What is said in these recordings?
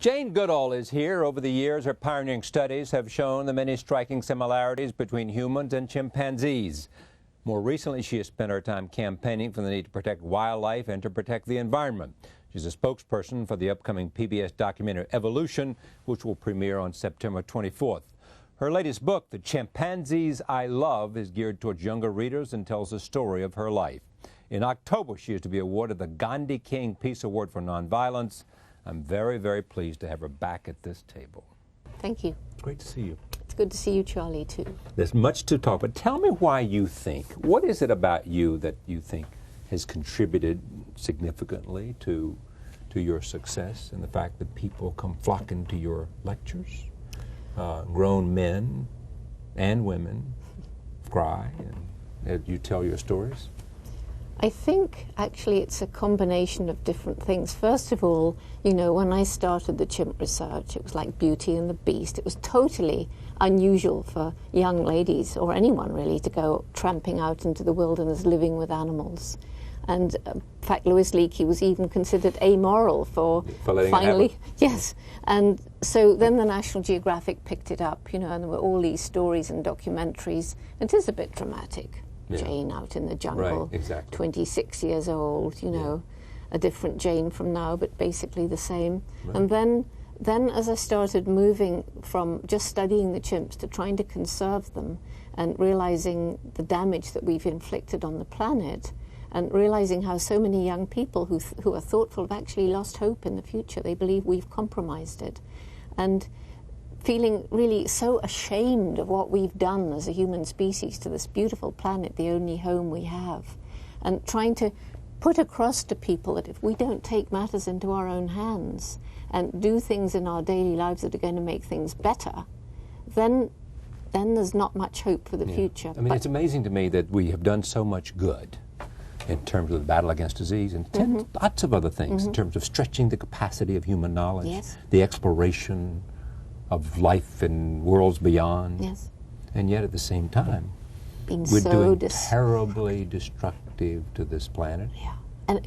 Jane Goodall is here. Over the years, her pioneering studies have shown the many striking similarities between humans and chimpanzees. More recently, she has spent her time campaigning for the need to protect wildlife and to protect the environment. She's a spokesperson for the upcoming PBS documentary Evolution, which will premiere on September 24th. Her latest book, The Chimpanzees I Love, is geared towards younger readers and tells the story of her life. In October, she is to be awarded the Gandhi King Peace Award for Nonviolence. I'm very, very pleased to have her back at this table. Thank you. Great to see you. It's good to see you, Charlie, too. There's much to talk about. Tell me why you think. What is it about you that you think has contributed significantly to your success and the fact that people come flocking to your lectures? Grown men and women cry and you tell your stories? I think, actually, it's a combination of different things. First of all, you know, when I started the chimp research, it was like Beauty and the Beast. It was totally unusual for young ladies, or anyone really, to go tramping out into the wilderness living with animals. And in fact, Louis Leakey was even considered amoral for finally, yes. And so then the National Geographic picked it up, you know, and there were all these stories and documentaries. It is a bit dramatic. Yeah. Jane out in the jungle, right, exactly. 26 years old, you know, a different Jane from now, but basically the same. Right. And then as I started moving from just studying the chimps to trying to conserve them and realizing the damage that we've inflicted on the planet, and realizing how so many young people who are thoughtful have actually lost hope in the future. They believe we've compromised it. And feeling really so ashamed of what we've done as a human species to this beautiful planet, the only home we have, and trying to put across to people that if we don't take matters into our own hands and do things in our daily lives that are going to make things better, then there's not much hope for the future. I mean, it's amazing to me that we have done so much good in terms of the battle against disease and lots of other things, in terms of stretching the capacity of human knowledge, the exploration of life in worlds beyond. Yes. And yet at the same time, we're doing terribly destructive to this planet. Yeah. And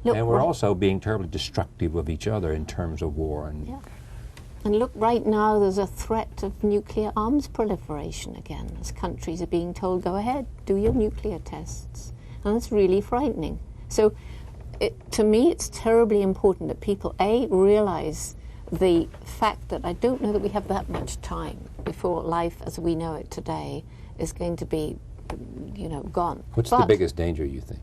we're also being terribly destructive of each other in terms of war. And and look, right now there's a threat of nuclear arms proliferation again, as countries are being told, go ahead, do your nuclear tests. And that's really frightening. So to me, it's terribly important that people, A, realize the fact that I don't know that we have that much time before life as we know it today is going to be, you know, gone. What's the biggest danger, you think?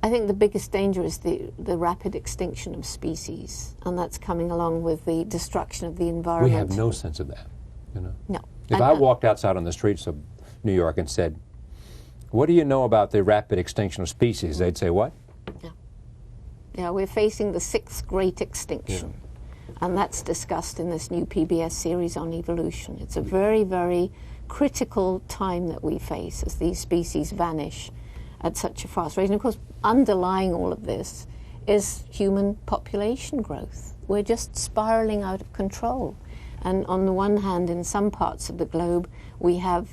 I think the biggest danger is the rapid extinction of species, and that's coming along with the destruction of the environment. We have no sense of that, you know? No. If I walked outside on the streets of New York and said, what do you know about the rapid extinction of species? They'd say, what? Yeah. Yeah, we're facing the 6th great extinction. Yeah. And that's discussed in this new PBS series on evolution. It's a very, very critical time that we face as these species vanish at such a fast rate. And of course, underlying all of this is human population growth. We're just spiraling out of control. And on the one hand, in some parts of the globe, we have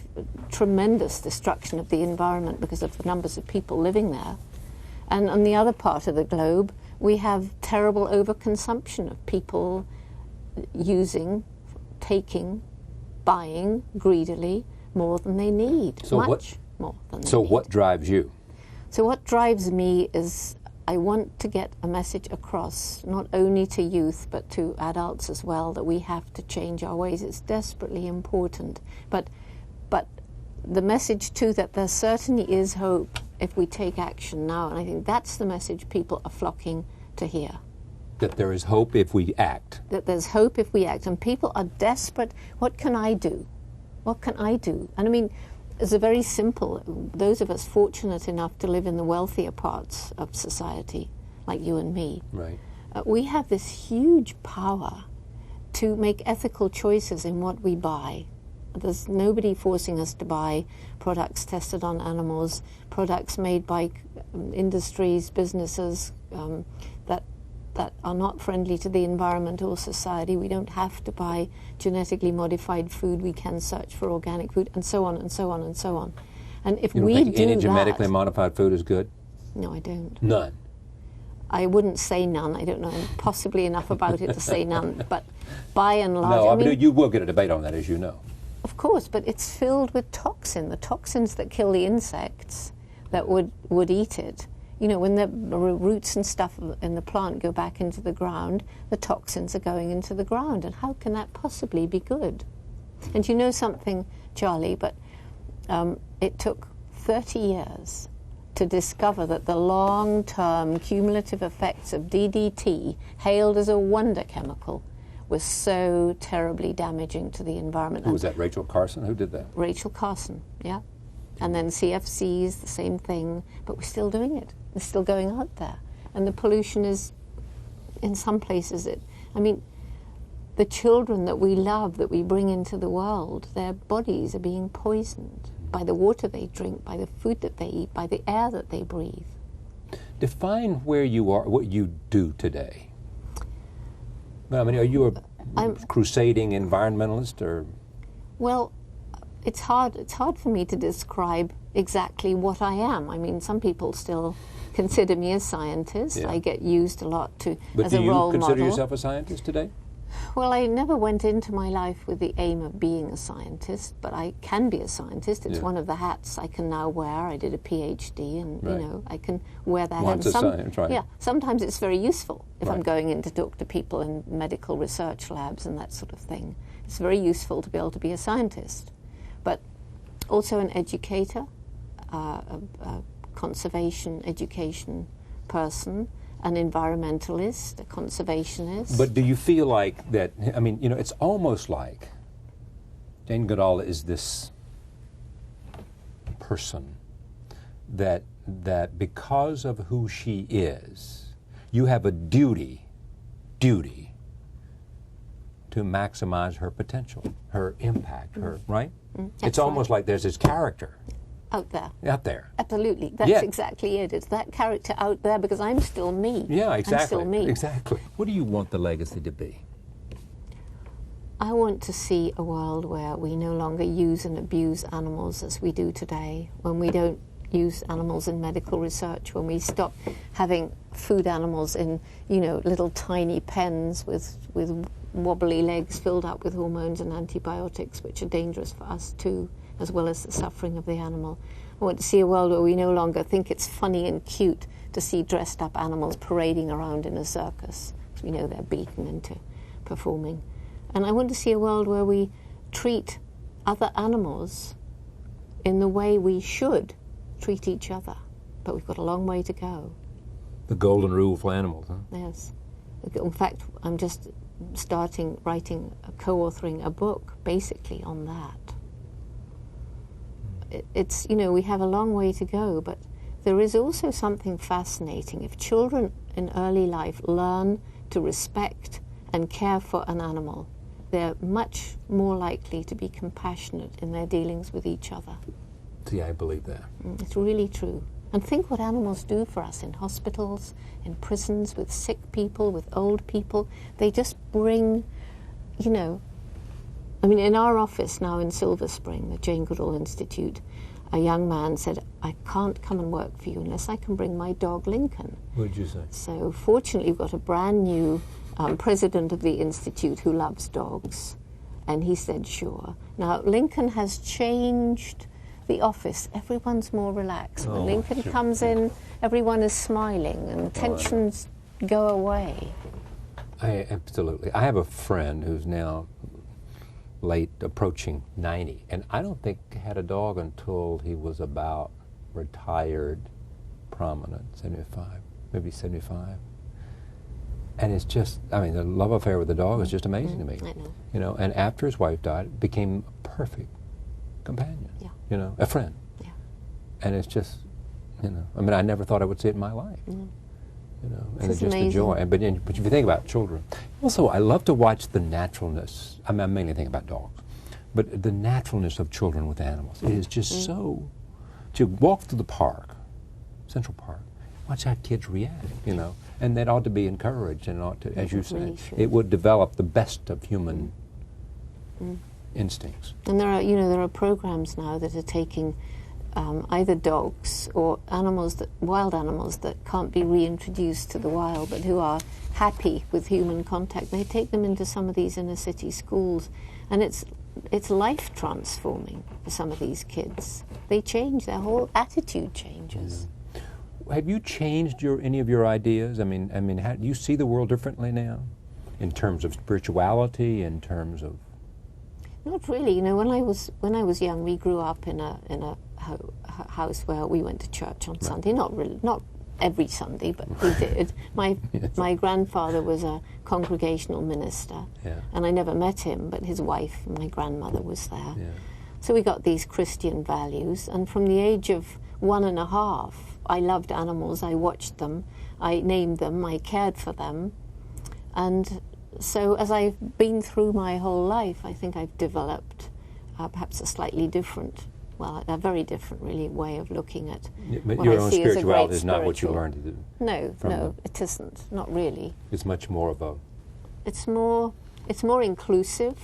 tremendous destruction of the environment because of the numbers of people living there. And on the other part of the globe, we have terrible overconsumption of people using, taking, buying greedily more than they need. So more than they need. What drives you? So what drives me is I want to get a message across, not only to youth, but to adults as well, that we have to change our ways. It's desperately important. But the message, too, that there certainly is hope if we take action now. And I think that's the message people are flocking to hear. That there is hope if we act. That there's hope if we act. And people are desperate. What can I do? What can I do? And I mean, it's a very simple. Those of us fortunate enough to live in the wealthier parts of society, like you and me, right. We have this huge power to make ethical choices in what we buy. There's nobody forcing us to buy products tested on animals, products made by industries, businesses that are not friendly to the environment or society. We don't have to buy genetically modified food. We can search for organic food, and so on and so on and so on. And if you don't we think do any that, genetically modified food is good? No, I don't. None. I wouldn't say none. I don't know possibly enough about it to say none, but by and large... No, I mean, you will get a debate on that, as you know. Of course, but it's filled with toxin, the toxins that kill the insects that would eat it. You know, when the roots and stuff in the plant go back into the ground, the toxins are going into the ground, and how can that possibly be good? And you know something, Charlie, but it took 30 years to discover that the long-term cumulative effects of DDT, hailed as a wonder chemical, was so terribly damaging to the environment. Who was that, Rachel Carson? Who did that? Rachel Carson, yeah. And then CFCs, the same thing, but we're still doing it. It's still going out there. And the pollution is, in some places, I mean, the children that we love, that we bring into the world, their bodies are being poisoned by the water they drink, by the food that they eat, by the air that they breathe. Define where you are, what you do today. I mean, are you a crusading environmentalist, or? Well, it's hard for me to describe exactly what I am. I mean, some people still consider me a scientist. Yeah. I get used a lot as a role model. But do you consider yourself a scientist today? Well, I never went into my life with the aim of being a scientist, but I can be a scientist. It's one of the hats I can now wear. I did a PhD, and you know, I can wear that. Once a science, right? Yeah, sometimes it's very useful if I'm going in to talk to people in medical research labs and that sort of thing. It's very useful to be able to be a scientist, but also an educator, a conservation education person, an environmentalist, a conservationist. But do you feel like that, I mean, you know, it's almost like Jane Goodall is this person that because of who she is, you have a duty to maximize her potential, her impact, her, right? It's almost like there's this character. Out there. Out there. Absolutely. That's exactly it. It's that character out there, because I'm still me. Yeah, exactly. I'm still me. Exactly. What do you want the legacy to be? I want to see a world where we no longer use and abuse animals as we do today, when we don't use animals in medical research, when we stop having food animals in, you know, little tiny pens with wobbly legs filled up with hormones and antibiotics, which are dangerous for us too, as well as the suffering of the animal. I want to see a world where we no longer think it's funny and cute to see dressed up animals parading around in a circus, because we know they're beaten into performing. And I want to see a world where we treat other animals in the way we should treat each other. But we've got a long way to go. The golden rule for animals, huh? Yes. In fact, I'm just co-authoring a book basically on that. It's, you know, we have a long way to go, but there is also something fascinating. If children in early life learn to respect and care for an animal, they're much more likely to be compassionate in their dealings with each other. See, I believe that. It's really true. And think what animals do for us in hospitals, in prisons, with sick people, with old people. They just bring, you know, I mean, in our office now in Silver Spring, the Jane Goodall Institute, a young man said, I can't come and work for you unless I can bring my dog Lincoln. What did you say? So fortunately, we've got a brand new president of the Institute who loves dogs. And he said, sure. Now, Lincoln has changed the office. Everyone's more relaxed. When Lincoln comes in, everyone is smiling and tensions go away. Absolutely. I have a friend who's now late, approaching 90, and I don't think had a dog until he was about retired, prominent, 75, maybe 75. And it's just, I mean, the love affair with the dog is just amazing to me. I know. You know, and after his wife died, became a perfect companion. Yeah. You know, a friend. Yeah. And it's just, you know, I mean, I never thought I would see it in my life. You know, and it's just amazing. a joy. But if you think about children, also I love to watch the naturalness. I mean, I mainly think about dogs, but the naturalness of children with animals. It is just so. To walk through the park, Central Park, watch how kids react. You know, and that ought to be encouraged, and ought to, as you said, it would develop the best of human instincts. And there are, you know, there are programs now that are taking either dogs or animals wild animals that can't be reintroduced to the wild, but who are happy with human contact. They take them into some of these inner city schools, and it's life transforming for some of these kids. They change, their whole attitude changes. Have you changed any of your ideas? I mean, how, do you see the world differently now, in terms of spirituality, in terms of? Not really. You know, when I was young, we grew up in a house where we went to church on Sunday. Not every Sunday, but we did. My grandfather was a congregational minister, and I never met him, but his wife, my grandmother, was there. So we got these Christian values, and from the age of 1.5, I loved animals. I watched them, I named them, I cared for them, and so as I've been through my whole life, I think I've developed perhaps a slightly different, well, a very different, really, way of looking at what your I own see as a spirituality great is not what you learned to do. No, it isn't. Not really. It's much more of a. It's more inclusive.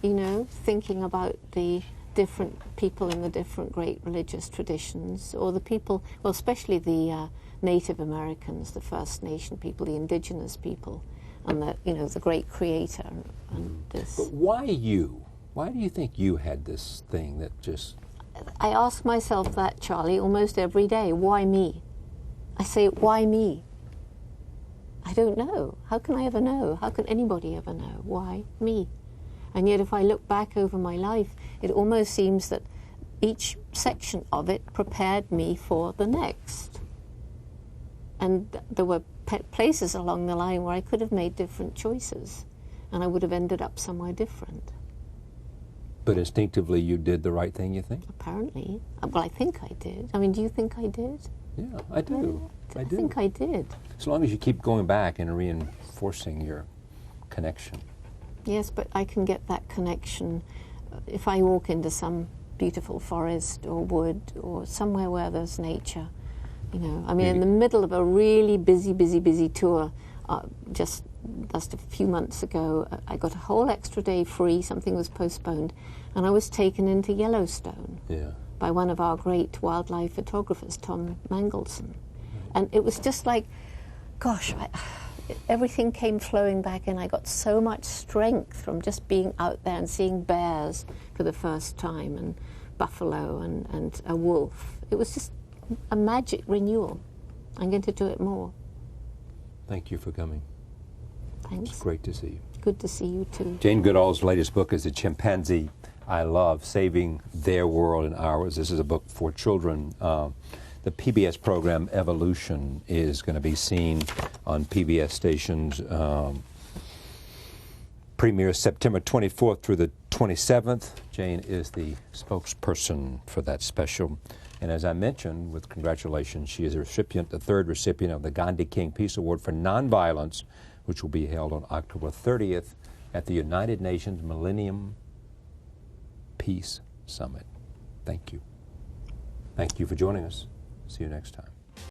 You know, thinking about the different people in the different great religious traditions, or the people, well, especially the Native Americans, the First Nation people, the indigenous people, and the great creator and this. But why you? Why do you think you had this thing that just? I ask myself that, Charlie, almost every day. Why me? I say, why me? I don't know. How can I ever know? How can anybody ever know? Why me? And yet if I look back over my life, it almost seems that each section of it prepared me for the next. And there were places along the line where I could have made different choices, and I would have ended up somewhere different. But instinctively you did the right thing, you think? Apparently. Well, I think I did. I mean, do you think I did? Yeah, I do. I think I did. As long as you keep going back and reinforcing your connection. Yes, but I can get that connection if I walk into some beautiful forest or wood or somewhere where there's nature. You know, I mean, in the middle of a really busy tour, just a few months ago, I got a whole extra day free. Something was postponed, and I was taken into Yellowstone by one of our great wildlife photographers, Tom Mangelson. And it was just like, gosh, everything came flowing back in. I got so much strength from just being out there and seeing bears for the first time, and buffalo and a wolf. It was just a magic renewal. I'm going to do it more. Thank you for coming. Thanks. It's great to see you. Good to see you too. Jane Goodall's latest book is The Chimpanzee I Love, Saving Their World and Ours. This is a book for children. The PBS program Evolution is going to be seen on PBS stations. Premieres September 24th through the 27th. Jane is the spokesperson for that special. And as I mentioned, with congratulations, she is a recipient, the third recipient of the Gandhi King Peace Award for Nonviolence, which will be held on October 30th at the United Nations Millennium Peace Summit. Thank you. Thank you for joining us. See you next time.